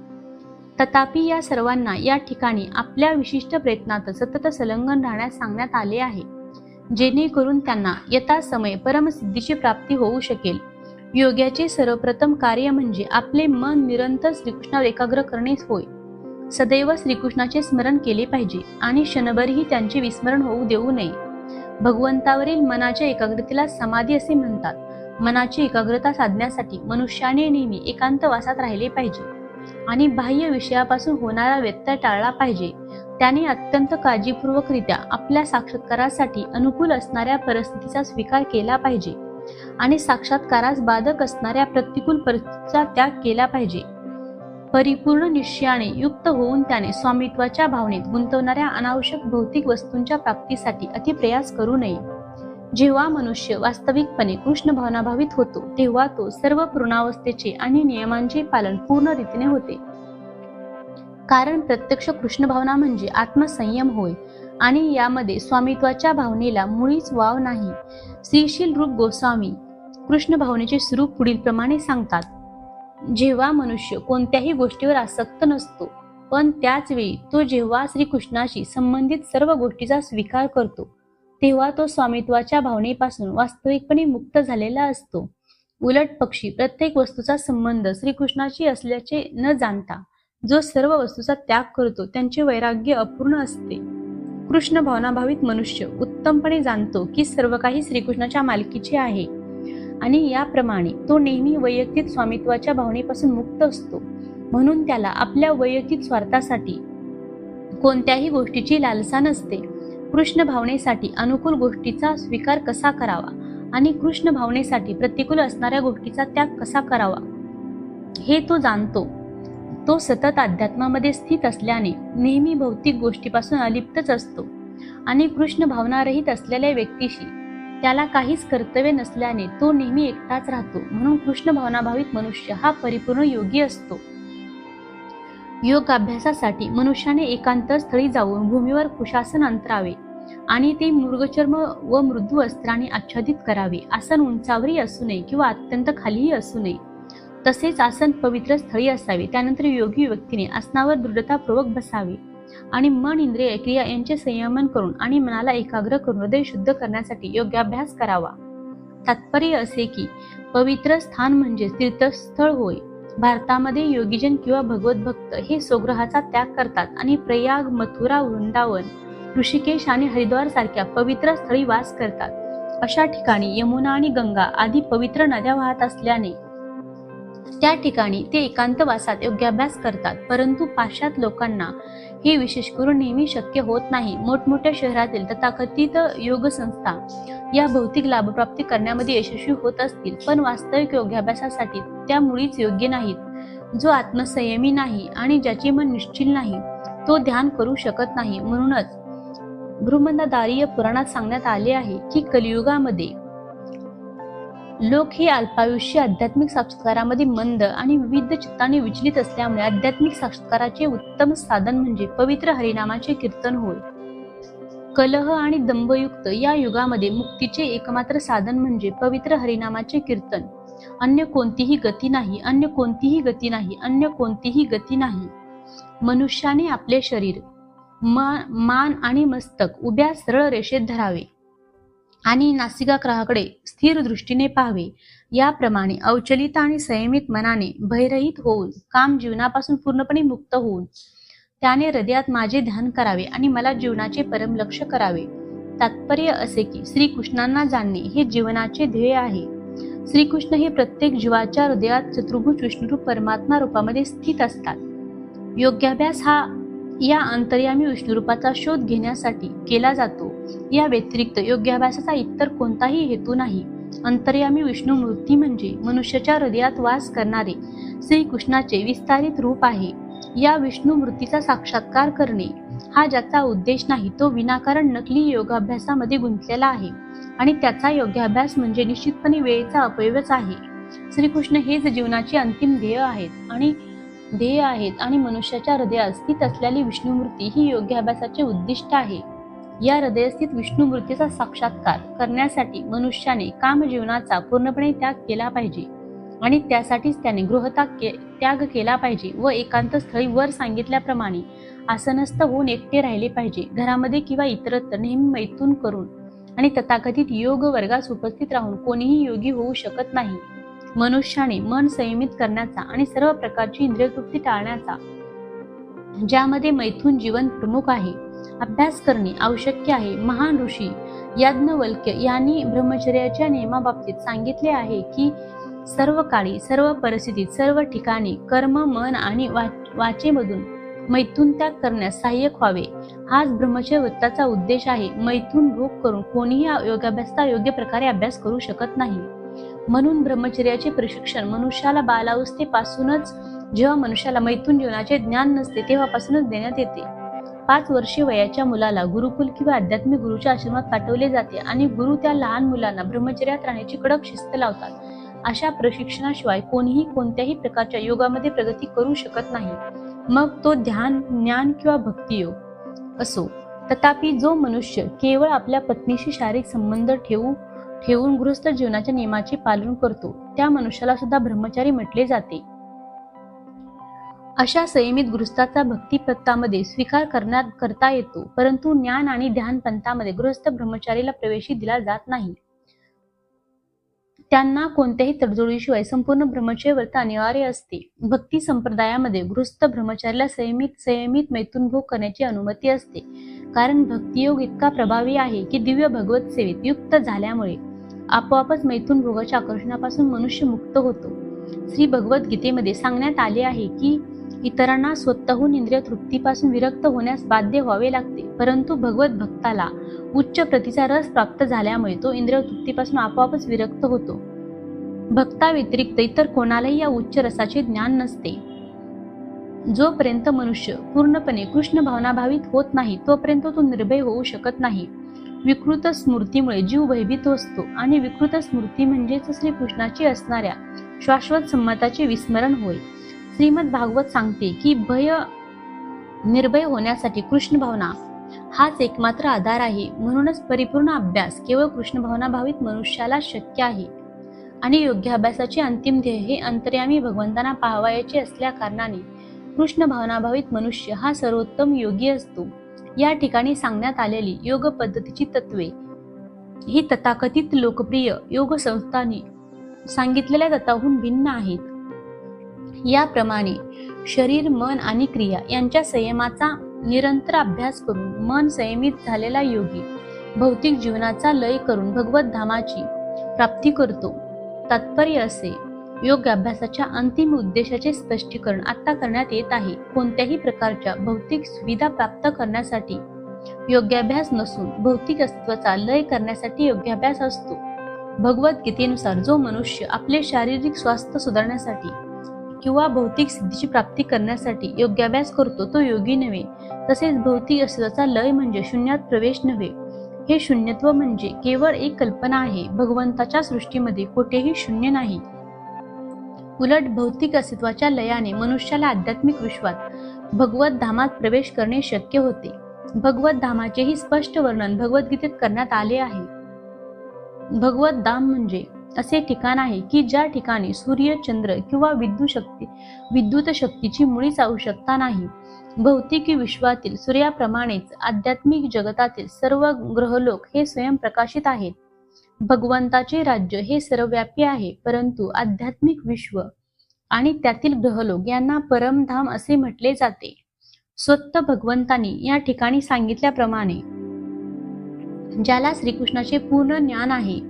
Speaker 1: तथापि या सर्वांना या ठिकाणी आपल्या विशिष्ट प्रयत्नात सतत संलग्न राहण्यास सांगण्यात आले आहे, जेणेकरून त्यांना यथासमय परमसिद्धीची प्राप्ती होऊ शकेल. योग्याचे सर्वप्रथम कार्य म्हणजे आपले मन निरंतर श्रीकृष्णावर एकाग्र करणे होय. सदैव श्रीकृष्णाचे स्मरण केले पाहिजे आणि क्षणभरही त्यांचे विस्मरण होऊ देऊ नये. भगवंतावरील मनाच्या एकाग्रतेला समाधी असे म्हणतात. मनाची एकाग्रता साधण्यासाठी मनुष्याने नेहमी एकांतवासात राहिले पाहिजे आणि बाह्य विषयापासून होणारा व्यत्यय टाळला पाहिजे. त्याने अत्यंत काळजीपूर्वकरित्या आपल्या साक्षात्कारासाठी अनुकूल असणाऱ्या परिस्थितीचा स्वीकार केला पाहिजे आणि साक्षात्कारास बाधक असणाऱ्या प्रतिकूल परिस्थितीचा त्याग केला पाहिजे. परिपूर्ण निश्चयाने युक्त होऊन त्याने स्वामित्वाच्या भावनेत गुंतवणाऱ्या अनावश्यक भौतिक वस्तूंच्या प्राप्तीसाठी अतिप्रयास करू नये. जेव्हा मनुष्य वास्तविकपणे कृष्ण भावना भावित होतो तेव्हा तो सर्व पूर्णावस्थेचे आणि नियमांचे पालन पूर्ण रीतीने होते. कारण प्रत्यक्ष कृष्ण भावना म्हणजे आत्मसंयम होय आणि यामध्ये स्वामित्वाच्या भावनेला मुळीच वाव नाही. श्रीशील रूप गोस्वामी कृष्ण भावनेचे स्वरूप पुढील प्रमाणे सांगतात. जेव्हा मनुष्य कोणत्याही गोष्टीवर आसक्त नसतो, पण त्याच वेळी तो जेव्हा श्रीकृष्णाशी संबंधित सर्व गोष्टीचा स्वीकार करतो तेव्हा तो स्वामित्वाच्या भावनेपासून वास्तविकपणे मुक्त झालेला असतो. उलट पक्षी प्रत्येक वस्तूचा संबंध श्रीकृष्णाशी असल्याचे न जाणता जो सर्व वस्तूचा त्याग करतो त्यांचे वैराग्य अपूर्ण असते. कृष्ण भावनाभावित मनुष्य उत्तमपणे जाणतो की सर्व काही श्रीकृष्णाच्या मालकीचे आहे आणि याप्रमाणे तो नेहमी वैयक्तिक स्वामित्वाच्या भावनेपासून मुक्त असतो. म्हणून त्याला आपल्या वैयक्तिक स्वार्थासाठी कोणत्याही गोष्टीची लालसा नसते. कृष्ण भावनेसाठी अनुकूल गोष्टीचा स्वीकार कसा करावा आणि कृष्ण भावनेसाठी प्रतिकूल असणाऱ्या गोष्टीचा त्याग कसा करावा हे तो जाणतो. तो सतत अध्यात्मामध्ये स्थित असल्याने नेहमी भौतिक गोष्टीपासून अलिप्तच असतो आणि कृष्ण भावनारहित असलेल्या व्यक्तीशी त्याला काहीच कर्तव्य नसल्याने तो नेहमी एकटाच राहतो. म्हणून कृष्ण भावनाभावित मनुष्य हा परिपूर्ण योगी असतो. योग अभ्यासासाठी मनुष्याने एकांत स्थळी जाऊन भूमीवर कुशासन अंतरावे आणि ते मृगचर्म व मृदू वस्त्राने आच्छादित करावे. आसन उंचावरही असू नये किंवा अत्यंत खालीही असू नये. तसेच आसन पवित्र स्थळी असावे. त्यानंतर योगी व्यक्तीने आसनावर दृढतापूर्वक बसावे आणि मन, इंद्रिय, क्रिया यांचे संयमन करून आणि मनाला एकाग्र करून हृदय शुद्ध करण्यासाठी योगाभ्यास करावा. तात्पर्य असे की पवित्र स्थान म्हणजे तीर्थस्थळ होय. भारतामध्ये योगीजन किंवा भगवत भक्त हे स्वगृहाचा त्याग करतात आणि प्रयाग, मथुरा, वृंदावन, ऋषिकेश आणि हरिद्वार सारख्या पवित्र स्थळी वास करतात. अशा ठिकाणी यमुना आणि गंगा आदी पवित्र नद्या वाहत असल्याने त्या ठिकाणी ते एकांतवासात योगाभ्यास करतात. परंतु पाश्चात्य लोकांना हे विशेष करून नेहमी शक्य होत नाही. मोठमोठ्या शहरातील तथाकथित योग संस्था या भौतिक लाभप्राप्ती करण्यामध्ये यशस्वी होत असतील, पण वास्तविक योगाभ्यासासाठी त्या मुळीच योग्य नाहीत. जो आत्मसंयमी नाही आणि ज्याचे मन निश्चल नाही तो ध्यान करू शकत नाही. म्हणूनच बृहन्मंडाधारीय पुराणात सांगण्यात आले आहे की कलियुगामध्ये लोक हे अल्पायुष्य आध्यात्मिक साक्षात्कारामध्ये मंद आणि विविध चित्ताने विचलित असल्यामुळे आध्यात्मिक साक्षात्काराचे उत्तम साधन म्हणजे पवित्र हरिनामाचे कीर्तन होय. कलह आणि दंभयुक्त या युगामध्ये मुक्तीचे एकमात्र साधन म्हणजे पवित्र हरिनामाचे कीर्तन. अन्य कोणतीही गती नाही, अन्य कोणतीही गती नाही, अन्य कोणतीही गती नाही. मनुष्याने आपले शरीर, मान आणि मस्तक उभ्या सरळ रेषेत धरावे. आणि नासिकाग्राहाकडे स्थिर दृष्टीने पाहावे. याप्रमाणे अवचलित आणि संयमित मनाने भयरहित होऊन काम जीवनापासून पूर्णपणे मुक्त होऊन त्याने हृदयात माझे ध्यान करावे आणि मला जीवनाचे परम लक्ष करावे. तात्पर्य असे की श्रीकृष्णांना जाणणे हे जीवनाचे ध्येय आहे. श्रीकृष्ण हे प्रत्येक जीवाच्या हृदयात चतुर्भुज विष्णुरूप परमात्मा रूपामध्ये स्थित असतात. योग्याभ्यास हा या अंतर्यामी विष्णुरूपाचा शोध घेण्यासाठी केला जातो. या व्यतिरिक्त योग्याभ्यासाचा इतर कोणताही हेतू नाही. अंतर्यामी विष्णू मूर्ती म्हणजे मनुष्याच्या हृदयात वास करणारे श्रीकृष्णाचे विस्तारित रूप आहे. या विष्णू मूर्तीचा साक्षात्कार करणे हा ज्याचा उद्देश नाही तो विनाकारण नकली योगाभ्यासामध्ये गुंतलेला आहे आणि त्याचा योग्याभ्यास म्हणजे निश्चितपणे वेळेचा अपव्ययच आहे. श्रीकृष्ण हेच जीवनाचे अंतिम ध्येय आहेत आणि मनुष्याच्या हृदयात स्थित असलेली विष्णुमूर्ती ही योग्याभ्यासाचे उद्दिष्ट आहे. या हृदयस्थित विष्णुमूर्तीचा साक्षात्कार करण्यासाठी मनुष्याने कामजीवनाचा पूर्णपणे त्याग केला पाहिजे आणि त्यासाठीच त्याने त्याग केला पाहिजे व एकांत स्थळी वर सांगितल्याप्रमाणे आसनस्थ होऊन एकटे राहिले पाहिजे. घरामध्ये किंवा इतरत्र नेहमी मैथून करून आणि तथाकथित योग वर्गास उपस्थित राहून कोणीही योगी होऊ शकत नाही. मनुष्याने मन संयमित करण्याचा आणि सर्व प्रकारची इंद्रियतृप्ती टाळण्याचा, ज्यामध्ये मैथून जीवन प्रमुख आहे, अभ्यास करणे आवश्यक आहे. महान ऋषी याज्ञवल्क्य यांनी ब्रह्मचर्याच्या नियमाबाबतीत सांगितले आहे की सर्व काळी, सर्व परिस्थितीत, सर्व ठिकाणी कर्म, मन आणि वाचेमधून मैथून त्याग करण्यास सहाय्यक व्हावे. हाच ब्रह्मचर्य व्रताचा उद्देश आहे. मैथून भोग करून कोणीही योगाभ्यासाचा योग्य प्रकारे अभ्यास करू शकत नाही. म्हणून ब्रह्मचर्याचे प्रशिक्षण मनुष्याला बालावस्थेपासूनच, जेव्हा मनुष्याला मैथून जीवनाचे ज्ञान नसते तेव्हापासूनच देण्यात येते. 5 वर्षे वयाच्या मुलाला गुरुकुल किंवा आध्यात्मिक गुरुच्या आश्रमात पाठवले जाते आणि गुरु त्या लहान मुलांना ब्रह्मचर्यात राहण्याची कडक शिस्त लावतात. अशा प्रशिक्षणाशिवाय कोणीही कोणत्याही प्रकारच्या योगामध्ये प्रगती करू शकत नाही, मग तो ध्यान, ज्ञान किंवा भक्तियोग असो. तथापि जो मनुष्य केवळ आपल्या पत्नीशी शारीरिक संबंध ठेवून गृहस्थ जीवनाच्या नियमाचे पालन करतो त्या मनुष्याला सुद्धा ब्रह्मचारी म्हटले जाते. अशा संयमित गृहस्थाचा भक्तिपथामध्ये स्वीकार करता येतो, परंतु ज्ञान आणि ध्यान पंथामध्ये गृहस्थ ब्रह्मचारीला प्रवेशही दिला जात नाही. त्यांना कोणत्याही तडजोडीशिवाय संपूर्ण ब्रह्मचर्य व्रत अनिवार्य असते. भक्ती संप्रदायामध्ये गृहस्थ ब्रह्मचारीला संयमित मैथून भोग करण्याची अनुमती असते, कारण भक्तियोग इतका प्रभावी आहे की दिव्य भगवत सेवेत युक्त झाल्यामुळे आपोआपच मैथून भोगाच्या आकर्षणापासून मनुष्य मुक्त होतो. श्री भगवद्गीतेमध्ये सांगण्यात आले आहे की इतरांना स्वतःहून इंद्रिय तृप्तीपासून विरक्त होण्यास बाध्य व्हावे लागते, परंतु भगवत भक्ताला उच्च प्रतीचा रस प्राप्त झाल्यामुळे तो इंद्रिय तृप्तीपासून आपोआपच विरक्त होतो. भक्ता व्यतिरिक्त इतर कोणालाही या उच्च रसाचे ज्ञान नसते. जोपर्यंत मनुष्य पूर्णपणे कृष्ण भावनाभावित होत नाही तोपर्यंत तो निर्भय होऊ शकत नाही. विकृत स्मृतीमुळे जीव भयभीत असतो आणि विकृत स्मृती म्हणजेच श्रीकृष्णाची असणाऱ्या शाश्वत संमताचे विस्मरण होय. श्रीमद भागवत सांगते की निर्भय होण्यासाठी कृष्ण भावना हाच एकमात्र आधार आहे. म्हणूनच परिपूर्ण अभ्यास केवळ कृष्ण भावना भावित मनुष्याला शक्य आहे आणि योग्य अभ्यासाचे अंतिम ध्येय हे अंतर्यामी भगवंतांना पाहावयाचे असल्या कारणाने कृष्ण भावना भावित मनुष्य हा सर्वोत्तम योगी असतो. या ठिकाणी सांगण्यात आलेली योग पद्धतीची तत्वे ही तथाकथित लोकप्रिय योग संस्थांनी सांगितलेल्या तत्वाहून भिन्न आहेत. याप्रमाणे शरीर, मन आणि क्रिया यांच्या संयमाचा निरंतर अभ्यास करून मन संयमित झालेला योगी भौतिक जीवनाचा लय करून भगवत धामाची प्राप्ती करतो. तात्पर्य असे, योग अभ्यासाच्या अंतिम उद्देशाचे स्पष्टीकरण आता करण्यात येत आहे. कोणत्याही प्रकारच्या भौतिक सुविधा प्राप्त करण्यासाठी योग्याभ्यास नसून भौतिक अस्तित्वाचा लय करण्यासाठी योग्याभ्यास असतो. भगवद्गीतेनुसार जो मनुष्य आपले शारीरिक स्वास्थ्य सुधारण्यासाठी किंवा भौतिक सिद्धीची प्राप्ती करण्यासाठी योग्याभ्यास करतो तो योगी नव्हे. तसेच भौतिक अस्तित्वाचा लय म्हणजे शून्यात प्रवेश नव्हे. हे शून्यत्व म्हणजे केवळ एक कल्पना आहे. भगवंताच्या सृष्टीमध्ये कोठेही शून्य नाही. उलट भौतिक अस्तित्वाच्या लयाने मनुष्याला आध्यात्मिक विश्वात भगवत धामात प्रवेश करणे शक्य होते. भगवत धामाचेही स्पष्ट वर्णन भगवद्गीतेत करण्यात आले आहे. भगवत धाम म्हणजे असे ठिकाण आहे की ज्या ठिकाणी सूर्य, चंद्र किंवा विद्युत शक्तीची मुळीच आवश्यकता नाही. भौतिक विश्वातील सूर्याप्रमाणेच आध्यात्मिक जगतातील सर्व ग्रहलोक हे स्वयंप्रकाशित आहेत. भगवंताचे राज्य हे सर्वव्यापी आहे, परंतु आध्यात्मिक विश्व आणि त्यातील ग्रहलोक यांना परमधाम असे म्हटले जाते. स्वतः भगवंतांनी या ठिकाणी सांगितल्याप्रमाणे ज्याला श्रीकृष्णाचे पूर्ण ज्ञान आहे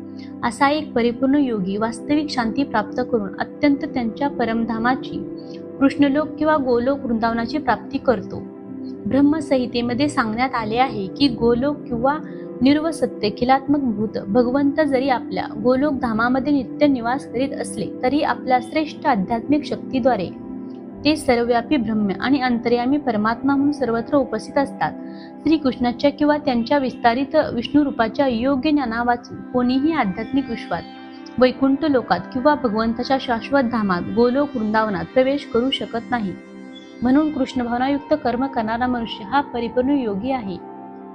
Speaker 1: असा एक परिपूर्ण योगी वास्तविक शांती प्राप्त करून अत्यंत त्यांच्या परमधामाची कृष्णलोक किंवा गोलोक वृंदावनाची प्राप्ती करतो. ब्रह्मसंहितेमध्ये सांगण्यात आले आहे की गोलोक किंवा निर्वसत्य खिलात्मक भूत भगवंत जरी आपल्या गोलोक धामामध्ये नित्य निवास करीत असले तरी आपल्या श्रेष्ठ आध्यात्मिक शक्तीद्वारे ते सर्वव्यापी ब्रह्म आणि अंतर्यामी परमात्मा म्हणून सर्वत्र उपस्थित असतात. श्रीकृष्णाच्या किंवा त्यांच्या विस्तारित विष्णू रूपाच्या योग्य ज्ञाना वाचून कोणीही आध्यात्मिक विश्वात वैकुंठ लोकात किंवा भगवंताच्या शाश्वत धामात गोलोक वृंदावनात प्रवेश करू शकत नाही. म्हणून कृष्णभावनायुक्त कर्म करणारा मनुष्य हा परिपूर्ण योगी आहे,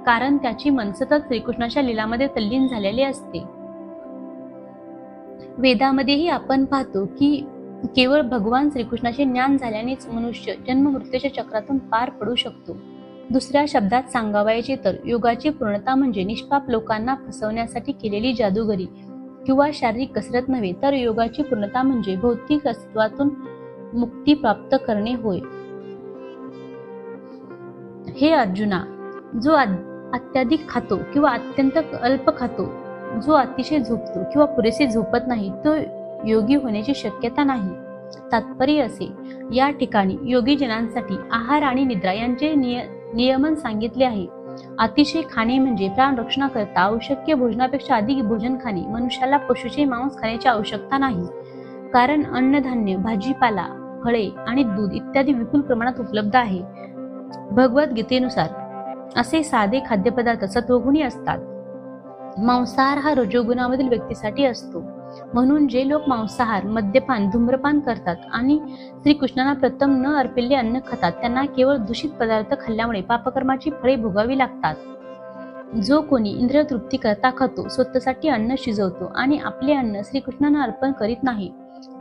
Speaker 1: कारण त्याची मन सतत श्रीकृष्णाच्या लीलामध्ये तल्लीन झालेली असते. वेदामध्येही आपण पाहतो की केवळ भगवान श्रीकृष्णाचे ज्ञान झाल्यानेच मनुष्य जन्म मृत्यूच्या चक्रातून पार पडू शकतो. दुसऱ्या शब्दात सांगावयाचे तर योगाची पूर्णता म्हणजे निष्पाप लोकांना फसवण्यासाठी केलेली जादूगरी किंवा शारीरिक कसरत नव्हे, तर योगाची पूर्णता म्हणजे भौतिक अस्तित्वातून मुक्ती प्राप्त करणे होय. हे अर्जुना, जो अत्याधिक खातो किंवा अत्यंत अल्प खातो, जो अतिशय झोपतो किंवा पुरेसे झोपत नाही, तो योगी होण्याची शक्यता नाही. तात्पर्य असे, या ठिकाणी योगी जनांसाठी आहार आणि निद्रा यांचे नियमन सांगितले आहे. अतिशय खाणे म्हणजे प्राण रक्षणाकरता आवश्यक भोजनापेक्षा अधिक भोजन खाणे. मनुष्याला पशुचे मांस खाण्याची आवश्यकता नाही, कारण अन्नधान्य, भाजीपाला, फळे आणि दूध इत्यादी विपुल प्रमाणात उपलब्ध आहे. भगवद्गीतेनुसार असे साधे खाद्यपदार्थ सत्वगुणी असतात. मांसाहार हा रजोगुणामधील व्यक्तीसाठी असतो. म्हणून जे लोक मांसाहार, मद्यपान, धूम्रपान करतात आणि श्रीकृष्णांना प्रथम न अर्पिले अन्न खातात, त्यांना केवळ दूषित पदार्थ खाल्ल्यामुळे पापकर्माची फळे भोगावी लागतात. जो कोणी इंद्रिय तृप्ती करता खातो, स्वतःसाठी अन्न शिजवतो आणि आपले अन्न श्रीकृष्णांना अर्पण करीत नाही,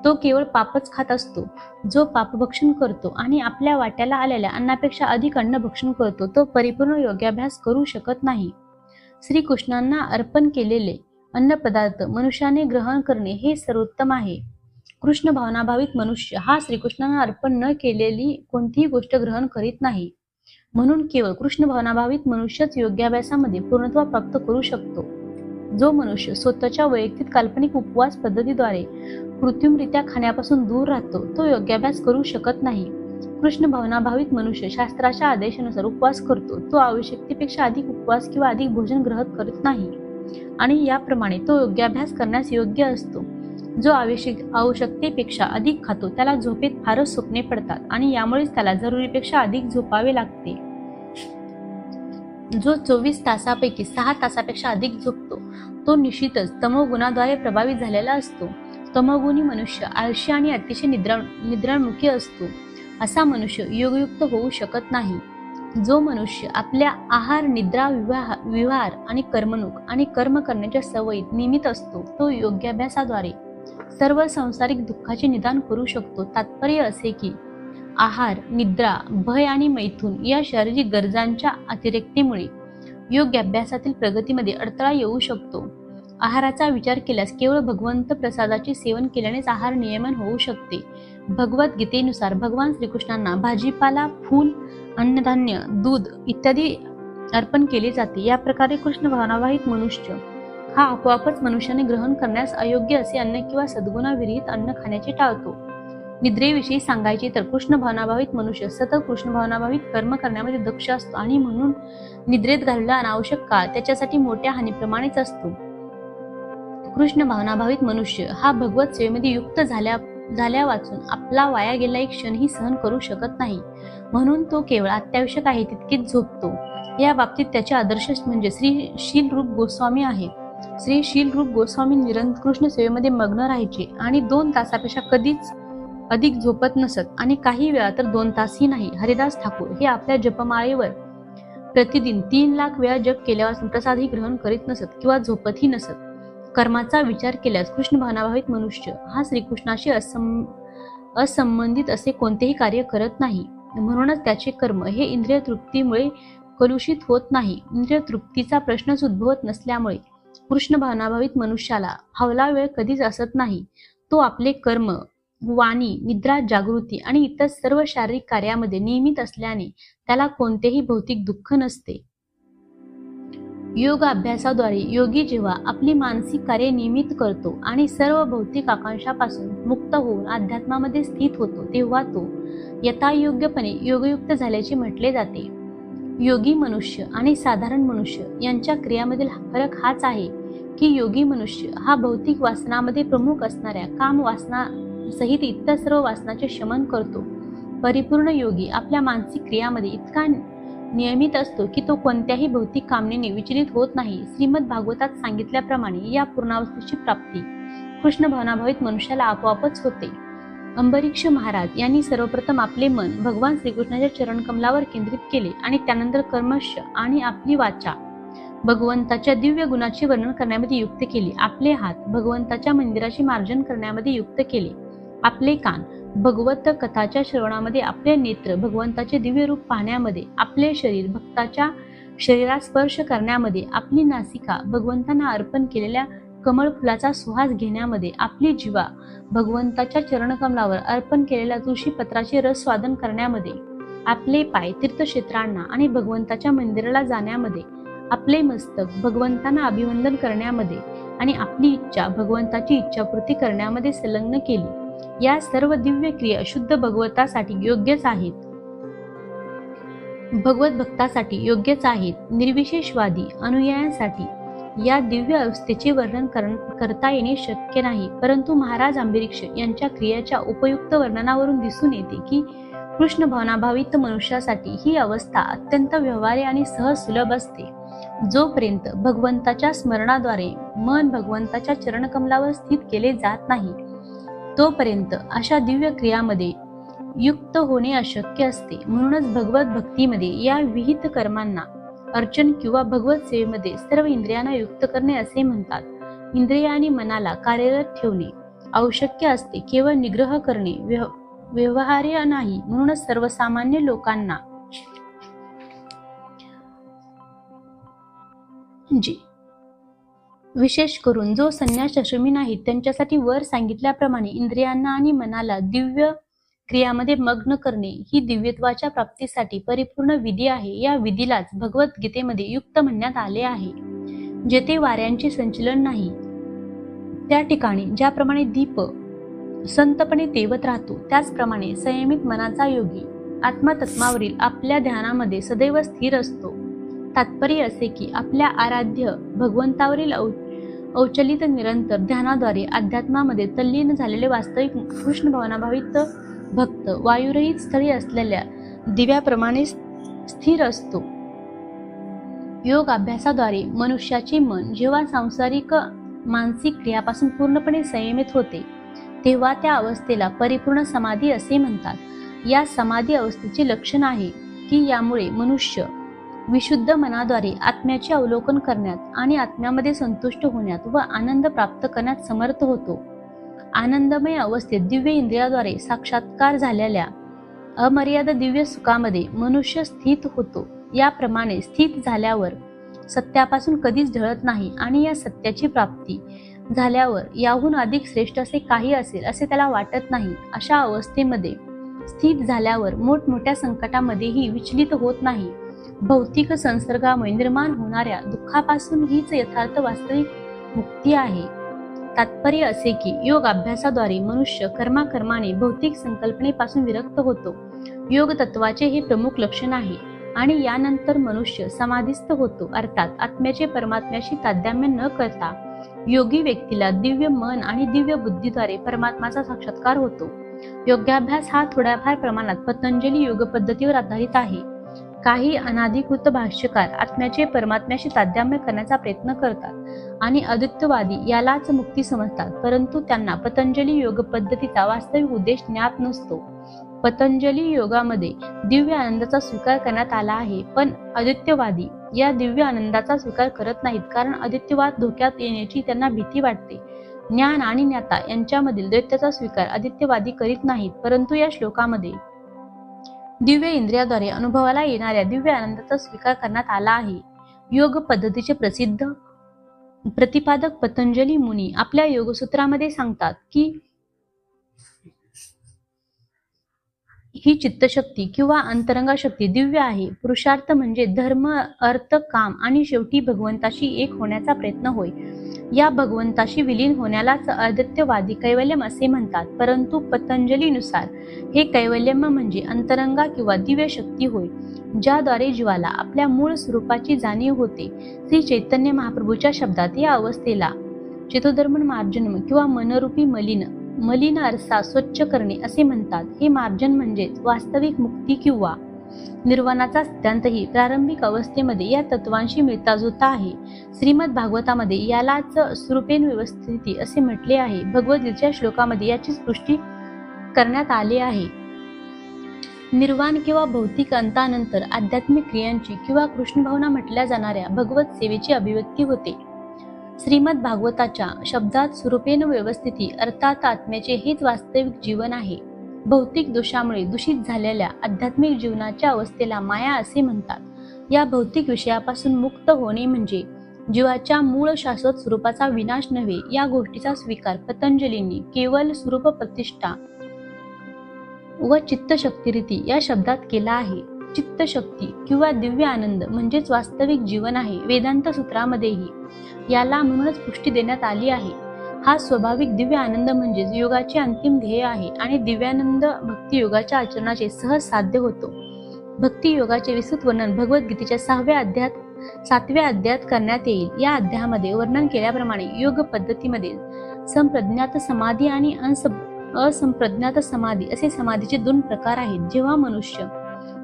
Speaker 1: तो केवळ पापच खात असतो. जो पापभक्षण करतो आणि आपल्या वाट्याला आलेल्या अन्नापेक्षा अधिक अन्न भक्षण करतो, तो परिपूर्ण योगाभ्यास करू शकत नाही. श्रीकृष्णांना अर्पण केलेले अन्न पदार्थ मनुष्याने ग्रहण करणे हे सर्वोत्तम आहे. कृष्ण भावनाभावित मनुष्य हा श्रीकृष्णांना अर्पण न केलेली कोणतीही गोष्ट ग्रहण करीत नाही. म्हणून केवळ कृष्ण भावनाभावित मनुष्यच योगाभ्यासामध्ये पूर्णत्व प्राप्त करू शकतो. जो मनुष्य स्वतःच्या वैयक्तिक काल्पनिक उपवास पद्धतीद्वारे कृत्रिमरित्या खाण्यापासून दूर राहतो, तो योगाभ्यास करू शकत नाही. कृष्ण भावनाभावित मनुष्य शास्त्राच्या आदेशानुसार उपवास करतो. तो आवश्यकतेपेक्षा अधिक उपवास किंवा अधिक भोजन ग्रहण करत नाही आणि याप्रमाणे तो योगाभ्यास करण्यास योग्य असतो. जो आवश्यकतेपेक्षा अधिक खातो त्याला झोपेत फारच स्वप्ने पडतात आणि यामुळेच त्याला जरुरीपेक्षा अधिक झोपावे लागते. जो 24 तासापैकी 6 तासापेक्षा अधिक झोपतो, तो निश्चितच तमोगुणाद्वारे प्रभावित झालेला असतो. तमोगुणी मनुष्य आळशी आणि अतिशय निद्रामुखी असतो. असा मनुष्य योगयुक्त होऊ शकत नाही. जो मनुष्य आपल्या आहार, निद्रा, विहार आणि कर्मणूक आणि कर्म करण्याच्या सवयीत नियमित असतो, तो योगाभ्यासाद्वारे सर्व सांसारिक दुःखाचे निदान करू शकतो. तात्पर्य असे की आहार, निद्रा, भय आणि मैथुन या शारीरिक गरजांच्या अतिरेकतेमुळे योगाभ्यासातील प्रगतीमध्ये अडथळा येऊ शकतो. आहाराचा विचार केल्यास केवळ भगवंत प्रसादाचे सेवन केल्यानेच आहार नियमन होऊ शकते. भगवद्गीतेनुसार भगवान श्रीकृष्णांना भाजीपाला, फूल, अन्नधान्य, दूध इत्यादी अर्पण केले जाते. या प्रकारे कृष्ण भावनावाहित मनुष्य हा आपोआपच मनुष्याने ग्रहण करण्यास अयोग्य असे अन्न किंवा सद्गुणाविरहित अन्न खाण्याचे टाळतो. निद्रेविषयी सांगायचे तर कृष्ण भावनाभावित मनुष्य सतत कृष्ण भावनाभावित कर्म करण्यामध्ये दक्ष असतो आणि म्हणून निद्रेत घालवलेला अनावश्यक काळ त्याच्यासाठी मोठ्या हानीप्रमाणेच असतो. कृष्ण भावनाभावित मनुष्य हा भगवत सेवेमध्ये युक्त झाल्या वाचून आपला वाया गेला एक क्षणही सहन करू शकत नाही. म्हणून तो केवळ अत्यावश्यक आहे तितकीच झोपतो. या बाबतीत त्याचे आदर्श म्हणजे श्री शीलरूप गोस्वामी आहे. श्री शीलरूप गोस्वामी निरंतर कृष्ण सेवेमध्ये मग्न राहायचे आणि 2 तासापेक्षा कधीच अधिक झोपत नसत आणि काही वेळा तर 2 तासही नाही. हरिदास ठाकूर हे आपल्या जपमाळेवर प्रतिदिन 3 लाख वेळा जप केल्यावर प्रसादही ग्रहण करीत नसत किंवा झोपतही नसत. कर्माचा विचार केल्यास कृष्ण भावनाभावित मनुष्य हा श्रीकृष्णाशी असंबंधित असे कोणतेही कार्य करत नाही. म्हणूनच त्याचे कर्म हे इंद्रिय तृप्तीमुळे कलुषित होत नाही. इंद्रिय तृप्तीचा प्रश्नच उद्भवत नसल्यामुळे कृष्ण भावनाभावित मनुष्याला हवला वेळ कधीच असत नाही. तो आपले कर्म, वाणी, निद्रा, जागृती आणि इतर सर्व शारीरिक कार्यामध्ये नियमित असल्याने त्याला कोणतेही भौतिक दुःख नसते. योग अभ्यासाद्वारे योगी जेव्हा आपली मानसिक कार्ये नियमित करतो आणि सर्व भौतिक आकांक्षापासून मुक्त होऊन अध्यात्मामध्ये स्थित होतो, तेव्हा तो यथायोग्यपणे योगयुक्त झाल्याचे म्हटले जाते. योगी मनुष्य आणि साधारण मनुष्य यांच्या क्रियामधील फरक हाच आहे की योगी मनुष्य हा भौतिक वासनामध्ये प्रमुख असणाऱ्या काम वासना सहित इतर सर्व वासनाचे शमन करतो. परिपूर्ण योगी आपल्या मानसिक क्रियामध्ये इतका नियमित असतो की तो कोणत्याही भौतिक कामनेने विचलित होत नाही. श्रीमद भागवतात सांगितल्याप्रमाणे या पूर्णावस्थेची प्राप्ती कृष्ण भावनाभावित मनुष्याला आपोआपच होते. अंबरीक्ष महाराज यांनी सर्वप्रथम आपले मन भगवान श्रीकृष्णाच्या चरणकमलावर केंद्रित केले आणि त्यानंतर कर्मश आणि आपली वाचा भगवंताच्या दिव्य गुणाचे वर्णन करण्यामध्ये युक्त केली. आपले हात भगवंताच्या मंदिराचे मार्जन करण्यामध्ये युक्त केले. आपले कान भगवत कथाच्या श्रवणामध्ये, आपले नेत्र भगवंताचे दिव्य रूप पाहण्यामध्ये, आपले शरीर भक्ताच्या शरीरात स्पर्श करण्यामध्ये, आपली नासिका भगवंतांना अर्पण केलेल्या कमळ फुलाचा सुहास घेण्यामध्ये, आपली जिव्हा भगवंताच्या चरणकमलावर अर्पण केलेल्या तुळशी पत्राचे रस स्वादन करण्यामध्ये, आपले पाय तीर्थक्षेत्रांना आणि भगवंताच्या मंदिराला जाण्यामध्ये, आपले मस्तक भगवंतांना अभिवंदन करण्यामध्ये आणि आपली इच्छा भगवंताची इच्छापूर्ती करण्यामध्ये संलग्न केली. या सर्व दिव्य क्रिया शुद्ध भगवतासाठी योग्यच आहेत, भगवत भक्तासाठी योग्यच आहेत. निर्विशेषवादी अनुयायांसाठी या दिव्य अवस्थेचे वर्णन करता येणे शक्य नाही. परंतु महाराज अंबरीक्ष यांच्या क्रियाच्या उपयुक्त वर्णनावरून दिसून येते की कृष्ण भावनाभावित मनुष्यासाठी ही अवस्था अत्यंत व्यवहार्य आणि सहज सुलभ असते. जोपर्यंत भगवंताच्या स्मरणाद्वारे मन भगवंताच्या चरणकमलावर स्थित केले जात नाही, तोपर्यंत अशा दिव्य क्रियामध्ये युक्त होणे अशक्य असते. म्हणूनच भगवत भक्तीमध्ये या विहित कर्मांना अर्चन किंवा भगवत सेवेमध्ये सर्व इंद्रियांना युक्त करणे असे म्हणतात. इंद्रिय आणि मनाला कार्यरत ठेवणे आवश्यक असते, केवळ निग्रह करणे व्यवहार्य नाही. म्हणूनच सर्वसामान्य लोकांना विशेष करून जो संन्यासाश्रमी नाहीत त्यांच्यासाठी वर सांगितल्याप्रमाणे इंद्रियांना आणि मनाला दिव्य क्रियामध्ये मग्न करणे ही दिव्यत्वाच्या प्राप्तीसाठी परिपूर्ण विधी आहे. या विधीलाच भगवद्गीतेमध्ये युक्त म्हणण्यात आले आहे. जेथे वाऱ्यांचे संचलन नाही त्या ठिकाणी ज्याप्रमाणे दीप संतपणे तेवत राहतो, त्याचप्रमाणे संयमित मनाचा योगी आत्मतत्वावरील आपल्या ध्यानामध्ये सदैव स्थिर असतो. तात्पर्य असे की आपल्या आराध्य भगवंतावरील औचलित निरंतर ध्यानाद्वारे अध्यात्मामध्ये तल्लीन झालेले वास्तविक कृष्ण भावनाभावित भक्त वायुरहित स्थळी असलेल्या दिव्याप्रमाणे स्थिर असतो. योग अभ्यासाद्वारे मनुष्याचे मन जेव्हा सांसारिक मानसिक क्रियापासून पूर्णपणे संयमित होते, तेव्हा त्या अवस्थेला परिपूर्ण समाधी असे म्हणतात. या समाधी अवस्थेचे लक्षण आहे की यामुळे मनुष्य विशुद्ध मनाद्वारे आत्म्याचे अवलोकन करण्यात आणि आत्म्यामध्ये संतुष्ट होण्यात व आनंद प्राप्त करण्यात समर्थ होतो. आनंदमय अवस्थेत दिव्य इंद्रियाद्वारे साक्षात्कार झालेल्या अमर्याद दिव्य सुखामध्ये मनुष्य स्थित होतो. याप्रमाणे स्थित झाल्यावर सत्यापासून कधीच ढळत नाही आणि या सत्याची प्राप्ती झाल्यावर याहून अधिक श्रेष्ठ असे काही असेल असे त्याला वाटत नाही. अशा अवस्थेमध्ये स्थित झाल्यावर मोठमोठ्या संकटामध्येही विचलित होत नाही. भौतिक संसर्गामुळे निर्माण होणाऱ्या दुःखापासून हीच यथार्थ वास्तविक मुक्ती आहे. तात्पर्य असे की योग अभ्यासाद्वारे मनुष्य कर्माने भौतिक संकल्पनेपासून विरक्त होतो. योग तत्वाचे हे प्रमुख लक्षण आहे आणि यानंतर मनुष्य समाधिस्थ होतो, अर्थात आत्म्याचे परमात्म्याशी तादात्म्य न करता योगी व्यक्तीला दिव्य मन आणि दिव्य बुद्धीद्वारे परमात्म्याचा साक्षात्कार होतो. योगाभ्यास हा थोड्याफार प्रमाणात पतंजली योग पद्धतीवर आधारित आहे. काही अनाधिकृत भाष्यकार आत्म्याचे परमात्म्याशी तादात्म्य करण्याचा प्रयत्न करतात आणि अद्वैतवादी यालाच मुक्ती समजतात, परंतु त्यांना पतंजली योग पद्धतीचा वास्तविक उद्देश ज्ञात नसतो. पतंजली योगामध्ये दिव्य आनंदाचा स्वीकार करण्यात आला आहे, पण अद्वैतवादी या दिव्य आनंदाचा स्वीकार करत नाहीत, कारण अद्वैतवाद धोक्यात येण्याची त्यांना भीती वाटते. ज्ञान आणि ज्ञाता यांच्यामधील द्वैताचा स्वीकार अद्वैतवादी करीत नाहीत, परंतु या श्लोकामध्ये दिव्य इंद्रियाद्वारे अनुभवाला येणाऱ्या दिव्य आनंदाचा स्वीकार करण्यात आला आहे. योग पद्धतीचे प्रसिद्ध प्रतिपादक पतंजली मुनी आपल्या योगसूत्रामध्ये सांगतात की ही चित्तशक्ती किंवा अंतरंगा शक्ती दिव्य आहे. पुरुषार्थ म्हणजे धर्म, अर्थ, काम आणि शेवटी भगवंताशी एक होण्याचा प्रयत्न होय. या भगवंताशी विलीन होण्यालाच अद्वैतवादी कैवल्यम असे म्हणतात. परंतु पतंजलीनुसार हे कैवल्यम म्हणजे अंतरंगा किंवा दिव्य शक्ती होय, ज्याद्वारे जीवाला आपल्या मूळ स्वरूपाची जाणीव होते. श्री चैतन्य महाप्रभूच्या शब्दात या अवस्थेला चेतोधर्म मार्जनम किंवा मनरूपी मलिन आरसा स्वच्छ करणे असे म्हणतात. हे मार्जन म्हणजेच वास्तविक मुक्ती किंवा निर्वाणाचा सिद्धांतही प्रारंभिक अवस्थेमध्ये या तत्वांशी मिळताजुळता आहे. श्रीमद भागवतामध्ये यालाच स्वरूपेन व्यवस्थिती असे म्हटले आहे. भगवद्गीतेच्या श्लोकामध्ये याचीच पुष्टी करण्यात आले आहे. निर्वाण किंवा भौतिक अंतानंतर आध्यात्मिक क्रियांची किंवा कृष्ण भावना म्हटल्या जाणाऱ्या भगवत सेवेची अभिव्यक्ती होते. श्रीमद भागवताच्या शब्दात स्वरूपेन व्यवस्थिती अर्थात आत्म्याचे हेच वास्तविक जीवन आहे. भौतिक दोषामुळे दूषित झालेल्या आध्यात्मिक जीवनाच्या अवस्थेला माया असे म्हणतात. या भौतिक विषयापासून मुक्त होणे म्हणजे जीवाच्या मूळ शाश्वत स्वरूपाचा विनाश नव्हे. या गोष्टीचा स्वीकार पतंजलींनी केवळ स्वरूप प्रतिष्ठा व चित्तशक्तिरीती या शब्दात केला आहे. चित्तशक्ती किंवा दिव्य आनंद म्हणजेच वास्तविक जीवन आहे. वेदांत सूत्रामध्येही याला म्हणूनच पुष्टी देण्यात आली आहे. हा स्वाभाविक दिव्य आनंद म्हणजेच योगाचे अंतिम ध्येय आहे आणि दिव्यानंद भक्ती योगाच्या आचरणाचे सहज साध्य होतो. भक्ती योगाचे विस्तृत वर्णन भगवद्गीतेच्या 7व्या अध्यायात करण्यात येईल. या अध्यायामध्ये वर्णन केल्याप्रमाणे योग पद्धतीमध्ये संप्रज्ञात समाधी आणि असंप्रज्ञात समाधी असे समाधीचे 2 प्रकार आहेत. जेव्हा मनुष्य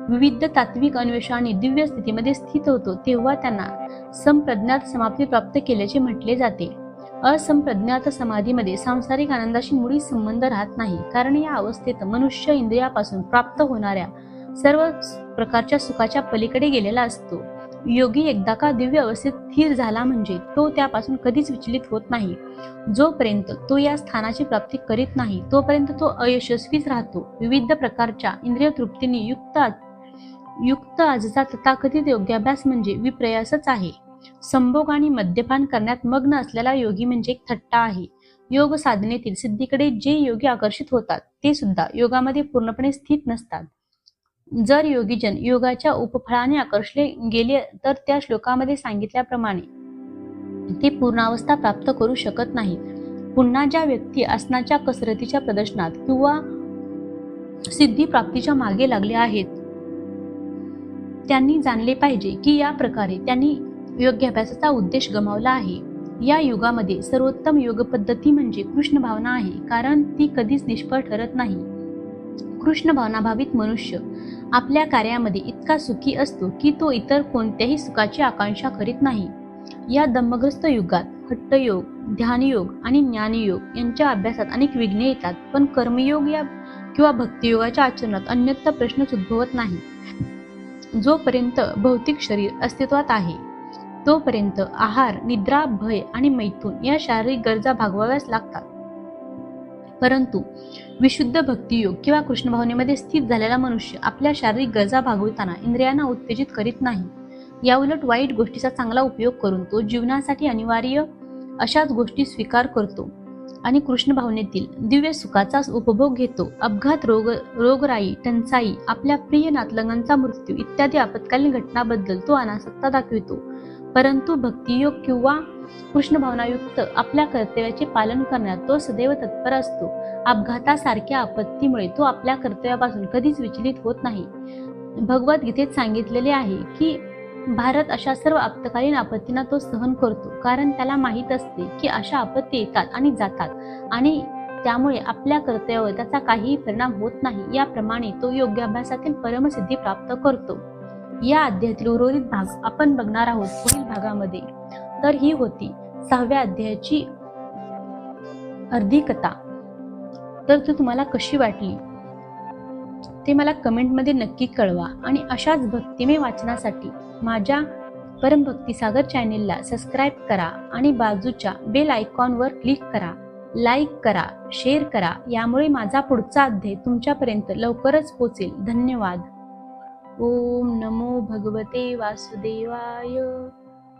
Speaker 1: विविध तात्विक अन्वेषणाने दिव्य स्थितीमध्ये स्थित होतो तेव्हा त्यांना संप्रज्ञात समाप्ती प्राप्त केल्याचे म्हटले जाते. असंप्रज्ञात समाधीमध्ये सांसारिक आनंदाशी मुळी संबंध राहत नाही, कारण या अवस्थेत मनुष्य इंद्रियापासून प्राप्त होणाऱ्या सर्व प्रकारच्या सुखाच्या पलीकडे गेलेला असतो. योगी एकदा का दिव्य अवस्थेत स्थिर झाला म्हणजे तो त्यापासून कधीच विचलित होत नाही. जोपर्यंत तो या स्थानाची प्राप्ती करीत नाही तोपर्यंत तो अयशस्वीच राहतो. विविध प्रकारच्या इंद्रिय तृप्तीने युक्त आजचा तथाकथित योगाभ्यास म्हणजे विप्रयासच आहे. संभोग आणि मद्यपान करण्यात मग्न असलेला योगी म्हणजे एक थट्टा आहे. योग साधनेतील सिद्धीकडे जे योगी आकर्षित होतात ते सुद्धा योगामध्ये पूर्णपणे स्थित नसतात. जर योगीजन योगाच्या उपफळाने आकर्षले गेले तर त्या श्लोकामध्ये सांगितल्याप्रमाणे ते पूर्णावस्था प्राप्त करू शकत नाही. पुन्हा ज्या व्यक्ती आसनाच्या कसरतीच्या प्रदर्शनात किंवा सिद्धी प्राप्तीच्या मागे लागल्या आहेत त्यांनी जाणले पाहिजे की या प्रकारे त्यांनी योगाभ्यासाचा उद्देश गमावला आहे. या युगामध्ये सर्वोत्तम योग पद्धती म्हणजे कृष्ण भावना आहे, कारण ती कधीच निष्फळ ठरत नाही. कृष्ण भावनाभावित मनुष्य आपल्या कार्यामध्ये इतका सुखी असतो की तो इतर कोणत्याही सुखाची आकांक्षा करीत नाही. या दंभग्रस्त युगात हट्टयोग, ध्यानयोग आणि ज्ञानयोग यांच्या अभ्यासात अनेक विघ्ने येतात, पण कर्मयोग किंवा भक्तियोगाच्या आचरणात अन्यथा प्रश्नच उद्भवत नाही. जोपर्यंत भौतिक शरीर अस्तित्वात आहे तोपर्यंत आहार, निद्रा, भय आणि मैथुन या शारीरिक गरजा भागवाव्याच लागतात. परंतु विशुद्ध भक्तियोग किंवा कृष्ण भावनेमध्ये स्थित झालेला मनुष्य आपल्या शारीरिक गरजा भागवताना इंद्रियांना उत्तेजित करीत नाही. याउलट वाईट गोष्टीचा चांगला उपयोग करून तो जीवनासाठी अनिवार्य अशाच गोष्टी स्वीकार करतो आणि कृष्ण भावनेतील दिव्य सुखाचा उपभोग घेतो. अपघात, रोगराई, टंचाई, आपल्या प्रिय नातलगांचा मृत्यू इत्यादी आपत्कालीन घटनांबद्दल तो अनासक्ता दाखवितो. परंतु भक्तियोग किंवा कृष्ण भावनायुक्त आपल्या कर्तव्याचे पालन करण्यात तो सदैव तत्पर असतो. अपघातासारख्या आपत्तीमुळे तो आपल्या कर्तव्यापासून कधीच विचलित होत नाही. भगवद्गीतेत सांगितलेले आहे की भारत अशा सर्व आपत्कालीन आपत्तींना तो सहन करतो, कारण त्याला माहीत असते की अशा आपत्ती येतात आणि जातात आणि त्यामुळे आपल्या कर्तव्यावर त्याचा काहीही परिणाम होत नाही. याप्रमाणे तो योगाभ्यासातील परमसिद्धी प्राप्त करतो. या अध्यायातील उर्वरित भाग आपण बघणार आहोत पुढील भागामध्ये. तर ही होती 6व्या अध्यायाची अर्धी कथा. तर ती तुम्हाला कशी वाटली ते मला कमेंटमध्ये नक्की कळवा आणि अशाच भक्तिमय वाचनासाठी माझ्या परमभक्ती सागर चॅनेलला सबस्क्राईब करा आणि बाजूच्या बेल आयकॉनवर क्लिक करा. लाईक करा, शेअर करा, यामुळे माझा पुढचा अध्याय तुमच्यापर्यंत लवकरच पोहोचेल. धन्यवाद. ओम नमो भगवते वासुदेवाय.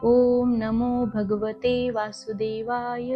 Speaker 1: ओम नमो भगवते वासुदेवाय.